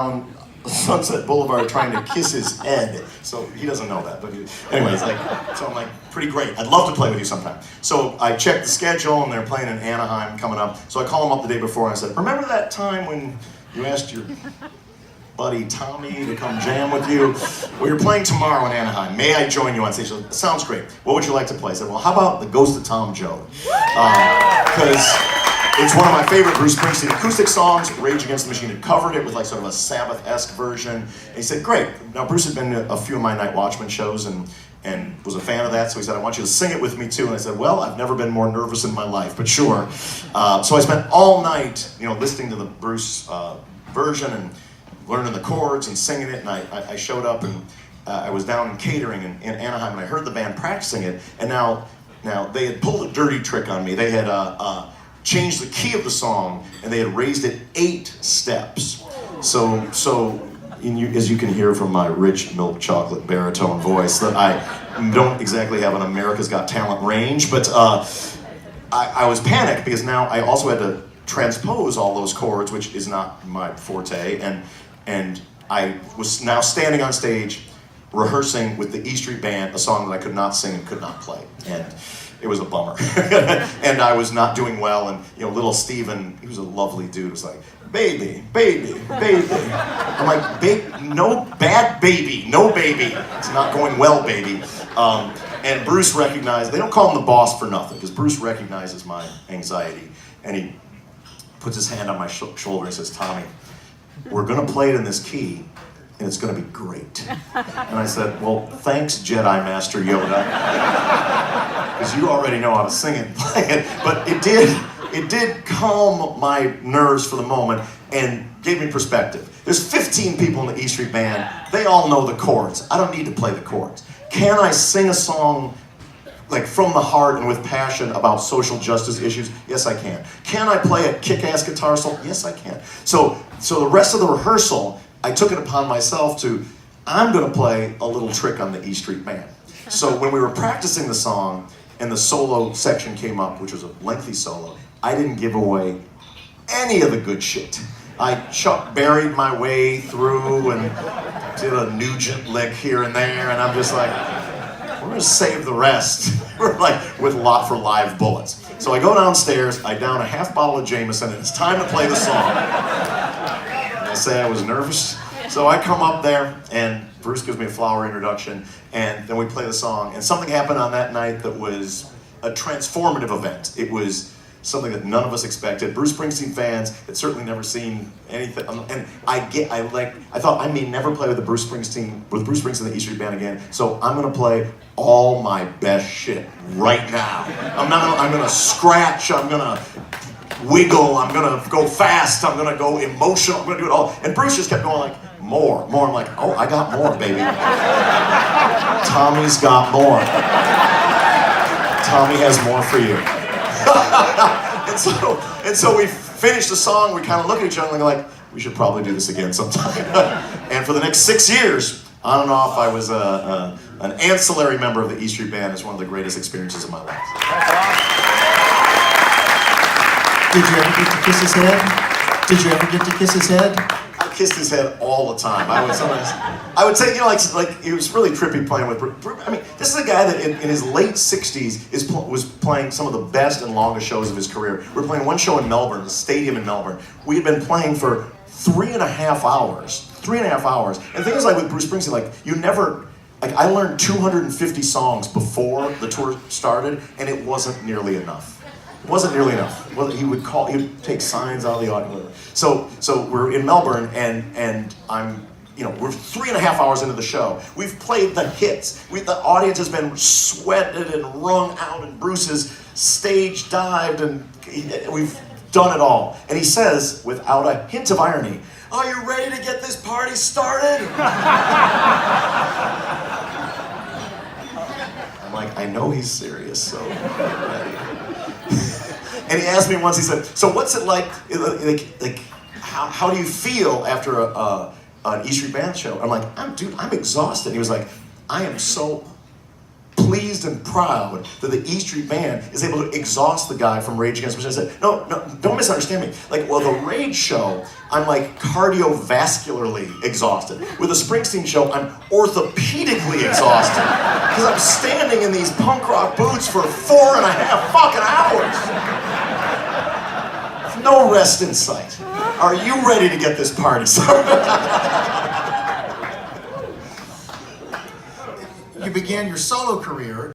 down Sunset Boulevard trying to kiss his head. So he doesn't know that, but anyways, so I'm like, pretty great. I'd love to play with you sometime. So I checked the schedule, and they're playing in Anaheim coming up. So I call him up the day before, and I said, remember that time when you asked your buddy Tommy to come jam with you? Well, you're playing tomorrow in Anaheim. May I join you on stage? Said, sounds great. What would you like to play? I said, well, how about The Ghost of Tom Joad? Because it's one of my favorite Bruce Springsteen acoustic songs. Rage Against the Machine had covered it with like sort of a Sabbath-esque version. And he said, great. Now, Bruce had been to a few of my Night Watchman shows and was a fan of that, so he said, I want you to sing it with me too. And I said, well, I've never been more nervous in my life, but sure. So I spent all night, listening to the Bruce version and learning the chords and singing it, and I showed up, and I was down in catering in Anaheim, and I heard the band practicing it, and now they had pulled a dirty trick on me. They had changed the key of the song, and they had raised it 8 steps. So as you can hear from my rich milk chocolate baritone voice, that I don't exactly have an America's Got Talent range, but I was panicked because now I also had to transpose all those chords, which is not my forte, and I was now standing on stage rehearsing with the E Street Band a song that I could not sing and could not play, and it was a bummer. And I was not doing well, and little Steven, he was a lovely dude, was like, baby, baby, baby. I'm like, no, bad baby, no baby. It's not going well, baby. And Bruce recognized, they don't call him the boss for nothing, because Bruce recognizes my anxiety, and he puts his hand on my shoulder and says, Tommy, we're gonna play it in this key, and it's gonna be great. And I said, well, thanks, Jedi Master Yoda, because you already know how to sing it and play it. But it did calm my nerves for the moment and gave me perspective. There's 15 people in the E Street Band. They all know the chords. I don't need to play the chords. Can I sing a song like from the heart and with passion about social justice issues? Yes, I can. Can I play a kick-ass guitar solo? Yes, I can. So the rest of the rehearsal, I took it upon myself I'm gonna play a little trick on the E Street Band. So when we were practicing the song and the solo section came up, which was a lengthy solo, I didn't give away any of the good shit. I Chuck buried my way through and did a Nugent lick here and there, and I'm just like, we're gonna save the rest. We're like with lot for live bullets. So I go downstairs, I down a half bottle of Jameson, and it's time to play the song. And I say I was nervous. So I come up there, and Bruce gives me a flower introduction, and then we play the song. And something happened on that night that was a transformative event. It was something that none of us expected. Bruce Springsteen fans had certainly never seen anything, and I thought I may never play with Bruce Springsteen and the E Street Band again. So I'm gonna play all my best shit right now. I'm gonna scratch. I'm gonna wiggle. I'm gonna go fast. I'm gonna go emotional. I'm gonna do it all. And Bruce just kept going like, more. I'm like, oh, I got more, baby. Tommy's got more. Tommy has more for you. and so we finished the song, we kind of look at each other and we're like, we should probably do this again sometime. And for the next 6 years, on and off, I was an ancillary member of the E Street Band. It's one of the greatest experiences of my life. Did you ever get to kiss his head? Did you ever get to kiss his head? I kissed his head all the time. I would say, like it was really trippy playing with Bruce. I mean, this is a guy that in his late 60s was playing some of the best and longest shows of his career. We were playing one show in Melbourne, the stadium in Melbourne. We had been playing for 3.5 hours. 3.5 hours. And the thing is, like with Bruce Springsteen, I learned 250 songs before the tour started, and it wasn't nearly enough. It wasn't nearly enough. Well, he would take signs out of the audience. So we're in Melbourne, and we're 3.5 hours into the show. We've played the hits. The audience has been sweated and wrung out, and Bruce has stage dived, and we've done it all. And he says, without a hint of irony, "Are you ready to get this party started?" I'm like, I know he's serious, so I'm ready. And he asked me once, he said, so what's it like how do you feel after an E Street Band show? I'm like, I'm exhausted. He was like, I am so pleased and proud that the E Street Band is able to exhaust the guy from Rage Against the Machine. I said, no, don't misunderstand me. Like, well, the Rage show, I'm like cardiovascularly exhausted. With the Springsteen show, I'm orthopedically exhausted. Because I'm standing in these punk rock boots for 4.5 fucking hours. No rest in sight. Are you ready to get this party started? You began your solo career